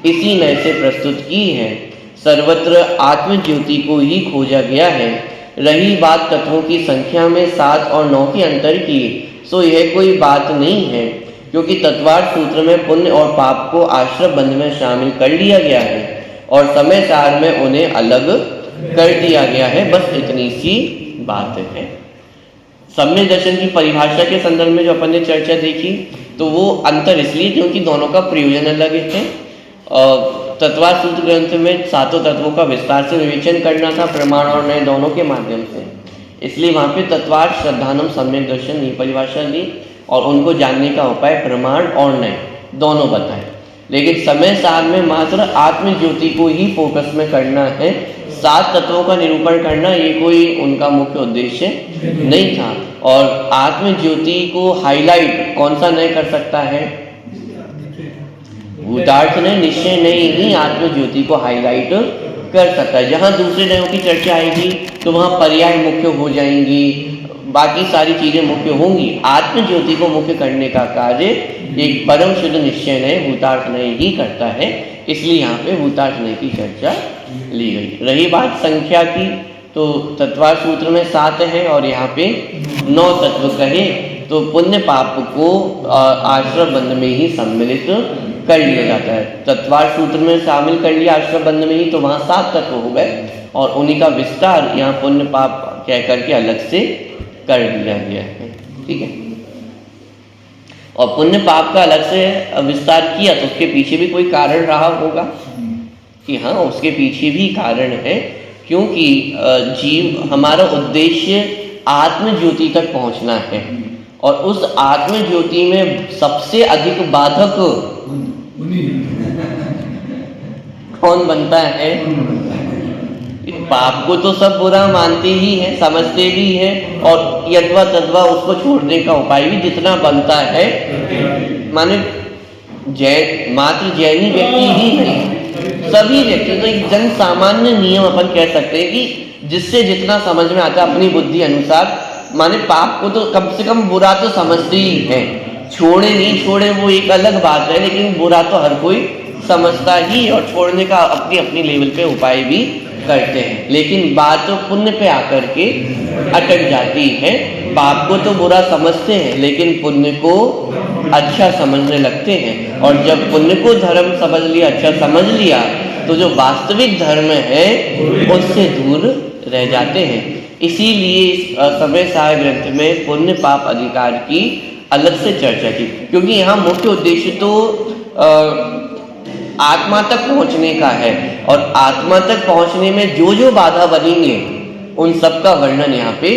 इसी नय से प्रस्तुत की है। सर्वत्र आत्म ज्योति को ही खोजा गया है। रही बात तत्वों की संख्या में 7 और 9 के अंतर की, सो यह कोई बात नहीं है, क्योंकि तत्वार्थ सूत्र में पुण्य और पाप को आश्रम बंध में शामिल कर लिया गया है और समय सार में उन्हें अलग कर दिया गया है। बस इतनी सी बात है। सम्यक दर्शन की परिभाषा के संदर्भ में जो अपन ने चर्चा देखी, तो वो अंतर इसलिए क्योंकि दोनों का प्रयोजन अलग है। तत्वार्थ सूत्र ग्रंथ में 7 तत्वों का विस्तार से विवेचन करना था, प्रमाण और नए दोनों के माध्यम से, इसलिए वहां पे तत्वार्थ श्रद्धानम सम्यक दर्शन ये परिभाषा ली और उनको जानने का उपाय प्रमाण और नए दोनों बताए। लेकिन समय सार में मात्र आत्म ज्योति को ही फोकस में करना है। 7 तत्वों का निरूपण करना ये कोई उनका मुख्य उद्देश्य नहीं था। और आत्म ज्योति को हाईलाइट कौन सा नहीं कर सकता है? भूतार्थ ने निश्चय नहीं ही आत्म ज्योति को हाईलाइट कर सकता है। जहाँ दूसरे नयों की चर्चा आएगी तो वहाँ पर्याय मुख्य हो जाएंगी, बाकी सारी चीजें मुख्य होंगी। आत्म ज्योति को मुख्य करने का कार्य एक परम शुद्ध निश्चय नय भूतार्थ नय ही करता है, इसलिए यहाँ पे भूतार्थ नय की चर्चा ली गई। रही बात संख्या की, तो तत्वार्थ सूत्र में 7 है और यहाँ पे 9 तत्व कहे तो पुण्य पाप को आश्रम बंध में ही सम्मिलित कर लिया जाता है। तत्वार्थ सूत्र में शामिल कर लिया आश्रम बंध में ही, तो वहाँ 7 तत्व हो गए और उन्हीं का विस्तार यहाँ पुण्य पाप कह करके अलग से कर दिया गया है। ठीक है, और पुण्य पाप का अलग से विस्तार किया तो उसके पीछे भी कोई कारण रहा होगा कि हाँ, उसके पीछे भी कारण है, क्योंकि जीव हमारा उद्देश्य आत्म ज्योति तक पहुंचना है और उस आत्म ज्योति में सबसे अधिक बाधक कौन बनता है? पाप को तो सब बुरा मानते ही हैं, समझते भी हैं और यद्वा तद्वा उसको छोड़ने का उपाय भी जितना बनता है, माने मात्र जैनी व्यक्ति ही नहीं, सभी व्यक्ति, तो एक जन सामान्य नियम अपन कह सकते हैं कि जिससे जितना समझ में आता है अपनी बुद्धि अनुसार, माने पाप को तो कम से कम बुरा तो समझते ही हैं, छोड़े नहीं छोड़े वो एक अलग बात है, लेकिन बुरा तो हर कोई समझता ही और छोड़ने का अपनी अपनी लेवल पे उपाय भी करते हैं। लेकिन बात तो पुण्य पे आकर के अटक जाती है। पाप को तो बुरा समझते हैं लेकिन पुण्य को अच्छा समझने लगते हैं, और जब पुण्य को धर्म समझ लिया, अच्छा समझ लिया, तो जो वास्तविक धर्म है उससे दूर रह जाते हैं। इसीलिए इस समय सार ग्रंथ में पुण्य पाप अधिकार की अलग से चर्चा की, क्योंकि यहाँ मुख्य उद्देश्य तो आत्मा तक पहुंचने का है और आत्मा तक पहुंचने में जो जो बाधा बनेंगे उन सब का वर्णन यहाँ पे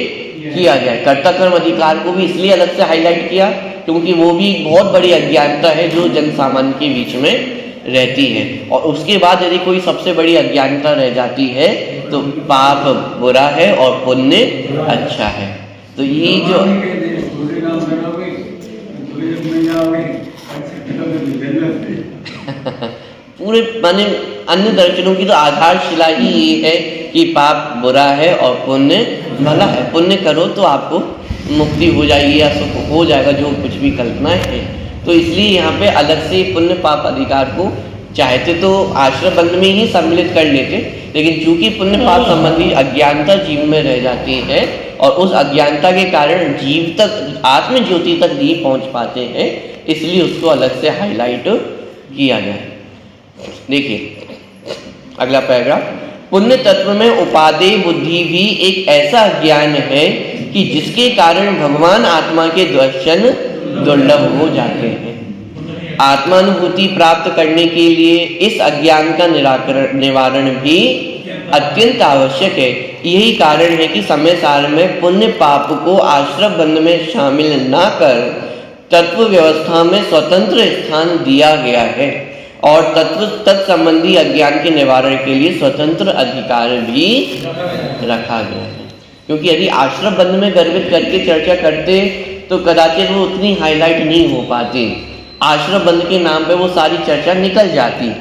किया गया। कर्ता कर्म अधिकार को भी इसलिए अलग से हाईलाइट किया क्योंकि वो भी बहुत बड़ी अज्ञानता है जो जन सामान्य के बीच में रहती है, और उसके बाद यदि कोई सबसे बड़ी अज्ञानता रह जाती है तो पाप बुरा है और पुण्य अच्छा है। तो ये जो पूरे माने अन्य दर्शनों की तो आधारशिला ही ये है कि पाप बुरा है और पुण्य भला है। पुण्य करो तो आपको मुक्ति हो जाएगी या सुख हो जाएगा, जो कुछ भी कल्पनाएं हैं। तो इसलिए यहाँ पे अलग से पुण्य पाप अधिकार को चाहते तो आश्रम बंध में ही सम्मिलित कर लेते, लेकिन चूंकि पुण्य पाप संबंधी अज्ञानता जीव में रह जाती है और उस अज्ञानता के कारण जीव तक आत्म ज्योति तक नहीं पहुंच पाते हैं, इसलिए उसको अलग से हाईलाइट किया गया। देखिए अगला पैराग्राफ, पुण्य तत्व में उपादेय बुद्धि भी एक ऐसा ज्ञान है कि जिसके कारण भगवान आत्मा के दर्शन दुर्लभ हो जाते हैं। आत्मानुभूति प्राप्त करने के लिए इस अज्ञान का निवारण भी अत्यंत आवश्यक है। यही कारण है कि समय सार में पुण्य पाप को आश्रम बंध में शामिल न कर तत्व व्यवस्था में स्वतंत्र स्थान दिया गया है और तत्व तत्संबंधी अज्ञान के निवारण के लिए स्वतंत्र अधिकार भी रखा गया है। क्योंकि यदि आश्रम बंध में गर्भित करके चर्चा करते तो कदाचित वो उतनी हाईलाइट नहीं हो पाती। आश्रम बंध के नाम पे वो सारी चर्चा निकल जाती।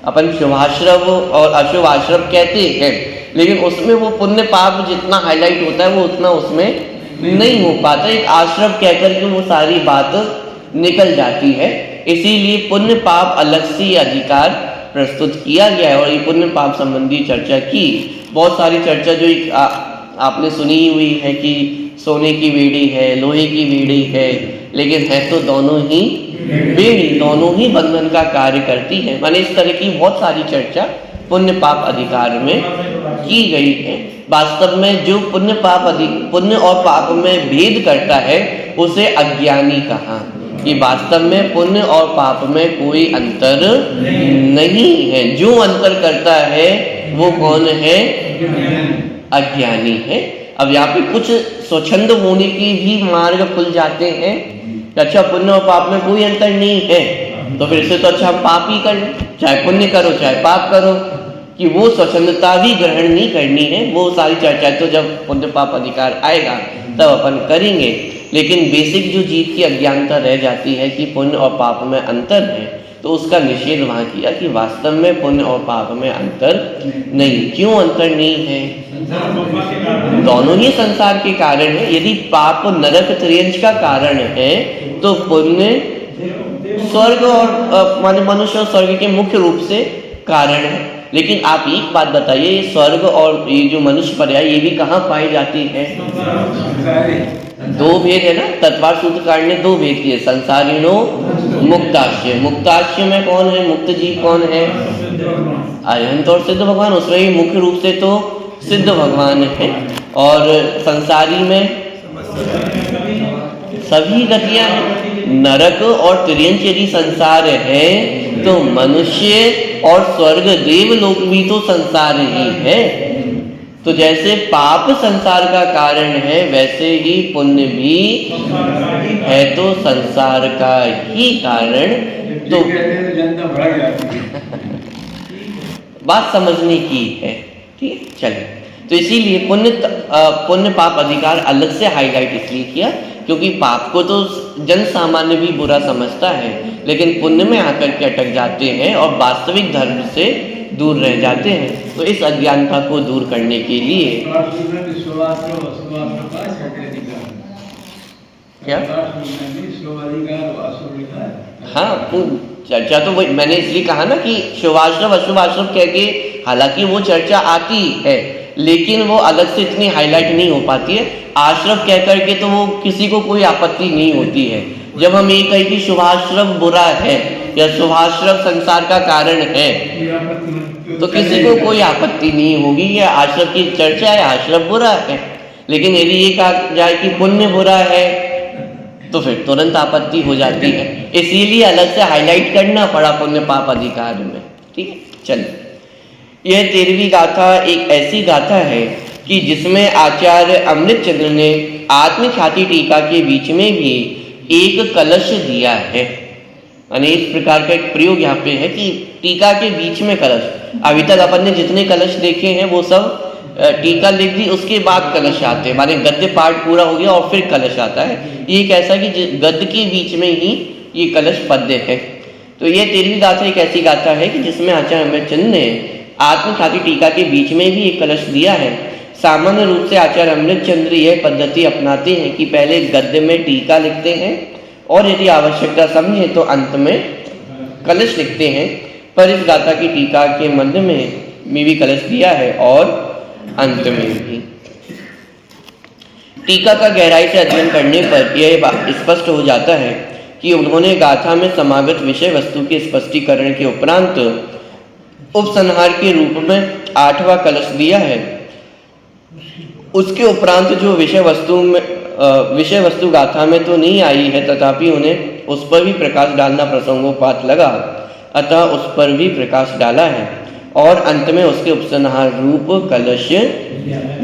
अपन शुभाश्रम और अशुभ आश्रम कहते हैं, लेकिन उसमें वो पुण्य पाप जितना हाईलाइट होता है वो उतना उसमें नहीं हो पाता। एक आश्रम कहकर के वो सारी बात निकल जाती है। इसीलिए पुण्य पाप अलग से अधिकार प्रस्तुत किया गया है और ये पुण्य पाप संबंधी चर्चा की। बहुत सारी चर्चा जो आपने सुनी हुई है कि सोने की बेड़ी है, लोहे की बेड़ी है, लेकिन है तो दोनों ही बेड़ी, दोनों ही बंधन का कार्य करती है। माने इस तरह की बहुत सारी चर्चा पुण्य पाप अधिकार में की गई है। वास्तव में जो पुण्य और पाप में भेद करता है उसे अज्ञानी कहा कि वास्तव में पुण्य और पाप में कोई अंतर नहीं है। जो अंतर करता है वो कौन है? अज्ञानी है। अब यहाँ पे कुछ स्वच्छंद होने की भी मार्ग खुल जाते हैं। अच्छा, पुण्य और पाप में कोई अंतर नहीं है, तो फिर इससे तो अच्छा हम पाप ही कर लें, चाहे पुण्य करो चाहे पाप करो, कि वो स्वच्छंदता भी ग्रहण नहीं करनी है। वो सारी चर्चाएं तो जब पुण्य पाप अधिकार आएगा तब अपन करेंगे, लेकिन बेसिक जो जीव की अज्ञानता रह जाती है कि पुण्य और पाप में अंतर है, तो उसका निषेध वहाँ किया कि वास्तव में पुण्य और पाप में अंतर नहीं। क्यों अंतर नहीं है? दोनों ही संसार के कारण है। यदि पाप नरक त्रियंच का कारण है तो पुण्य स्वर्ग और माने मनुष्य और स्वर्ग के मुख्य रूप से कारण है। लेकिन आप एक बात बताइए, ये स्वर्ग और ये जो मनुष्य पर्याय ये भी कहाँ पाई जाती है? दो भेद है ना, तत्वार सूत्रकार ने दो भेद किए, संसारिणो मुक्ताश्य। मुक्ताश्य में कौन है? मुक्त जीव कौन है? अरिहंत और सिद्ध भगवान। उसमें भी मुख्य रूप से तो सिद्ध भगवान है, और संसारी में सभी गतियां हैं। नरक और त्रियंच यदि संसार है तो मनुष्य और स्वर्ग देवलोक भी तो संसार ही है। तो जैसे पाप संसार का कारण है वैसे ही पुण्य भी है तो संसार का ही कारण। तो बात समझने की है, ठीक है? चलिए, तो इसीलिए पुण्य पाप अधिकार अलग से हाईलाइट इसलिए किया क्योंकि पाप को तो जन सामान्य भी बुरा समझता है, लेकिन पुण्य में आकर के अटक जाते हैं और वास्तविक धर्म से दूर रह जाते हैं। तो इस अज्ञानता को दूर करने के लिए क्या, हाँ, चर्चा तो वही मैंने इसलिए कहा ना कि शुभाश्रव अशुभाश्रव कह के, हालांकि वो चर्चा आती है लेकिन वो अलग से इतनी हाईलाइट नहीं हो पाती है। आश्रव कह करके तो वो किसी को कोई आपत्ति नहीं होती है। जब हम ये कहें कि शुभाश्रव बुरा है या शुभाश्रव संसार का कारण है तो किसी को कोई आपत्ति नहीं होगी, या आश्रव की चर्चा है, आश्रव बुरा है। लेकिन यदि ये कहा जाए कि पुण्य बुरा है तो फिर तुरंत आपत्ति हो जाती है। इसीलिए अलग से हाईलाइट करना पड़ा पुण्य पाप अधिकार में, ठीक है? चलिए, यह 13वीं गाथा एक ऐसी गाथा है कि जिसमें आचार्य अमृतचंद्र ने आत्मख्याति टीका के बीच में भी एक कलश दिया है। यानी इस प्रकार का एक प्रयोग यहाँ पे है कि टीका के बीच में कलश। अभी तक अपन ने जितने कलश देखे हैं वो सब टीका लिख दी, उसके बाद कलश आते हैं, माने गद्य पाठ पूरा हो गया और फिर कलश आता है। ये एक ऐसा कि गद्य के बीच में ही ये कलश पद्य है। तो ये 13वीं गाथा एक ऐसी गाथा है कि जिसमें आचार्य अमृतचंद्र ने आत्मख्याति टीका के बीच में भी एक कलश दिया है। सामान्य रूप से आचार्य अमृतचंद्र यह पद्धति अपनाते हैं कि पहले गद्य में टीका लिखते हैं और यदि आवश्यकता समझे तो अंत में कलश लिखते हैं। पर इस गाथा की टीका के मध्य में भी कलश दिया है और अंत में भी। टीका का गहराई से अध्ययन करने पर यह स्पष्ट हो जाता है कि उन्होंने गाथा में समागत विषय वस्तु के स्पष्टीकरण के उपरांत उपसंहार के रूप में 8वां कलश दिया है। उसके उपरांत जो विषय वस्तु गाथा में तो नहीं आई है, तथापि उन्हें उस पर भी प्रकाश डालना प्रसंगोपात लगा, अतः उस पर भी प्रकाश डाला है और अंत में उसके उपसंहार रूप कलश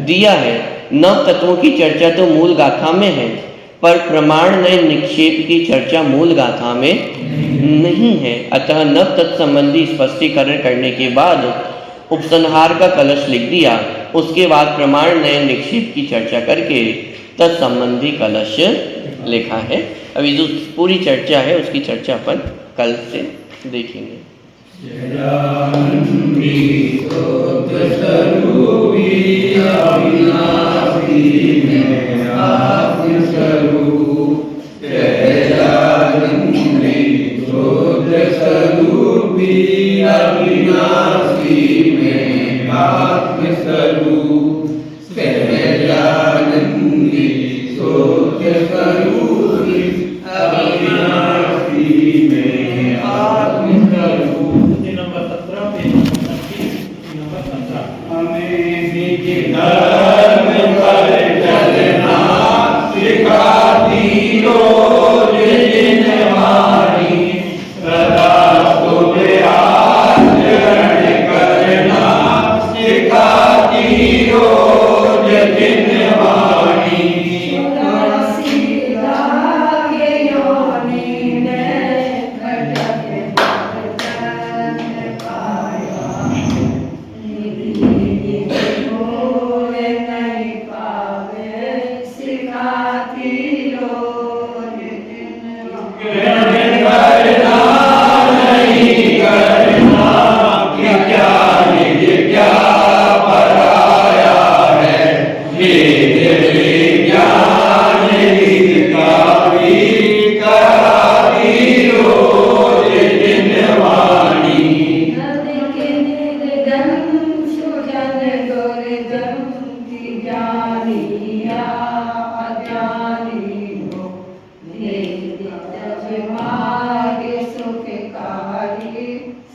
दिया है। नव तत्वों की चर्चा तो मूल गाथा में है, पर प्रमाण नए निक्षेप की चर्चा मूल गाथा में नहीं है। अतः नव तत्व संबंधी स्पष्टीकरण करने के बाद उपसंहार का कलश लिख दिया, उसके बाद प्रमाण नए निक्षेप की चर्चा करके तत्संबंधी कलश लिखा है। अभी जो पूरी चर्चा है उसकी चर्चा अपन कल से देखेंगे।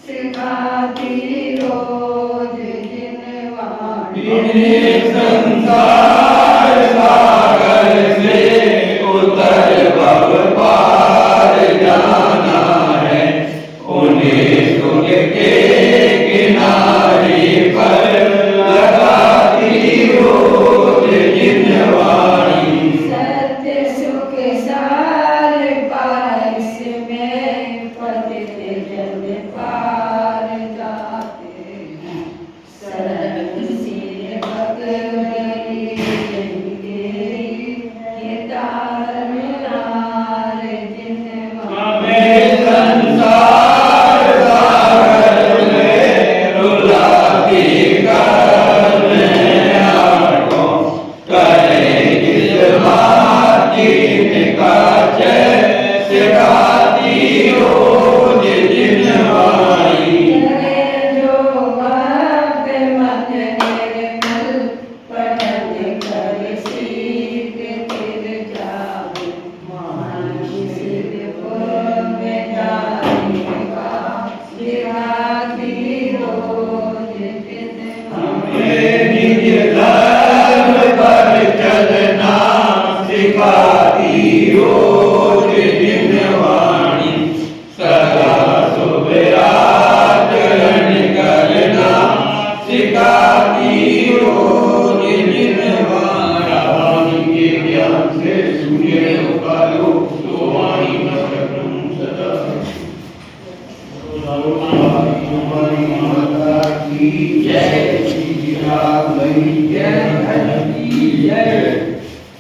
सिखाती रोज जिनवाणी संसार सागर से उतर भव पार जाना है, उन्हें सुन के किनारे पर लगाती रोज जिनवाणी। सत्य सुख सार पारस में पतित जन पार जाते हैं। सरल सिर भगवती जिनके ये तार मिनार जिनवाणी। संसार सागर में रुलाती करें आँखों, करें किस बात की निकाच, सिखाती रोज जिनवाणी। करे जो आप मन निर्मल, पठन कर सीख तिर जावे। मानी सिर में जाने का सिखाती रोज जिनवाणी। निज धर्म पर चलना सिखाती रोज जिनवाणी। सदा शुभ आचरण करना सिखाती रोज जिनवाणी। वाणी के ज्ञान से सूर्य उपालो, तो वाणी नक्षत्रम सदा। माता की जय, श्री राम की जय, हरि की जय।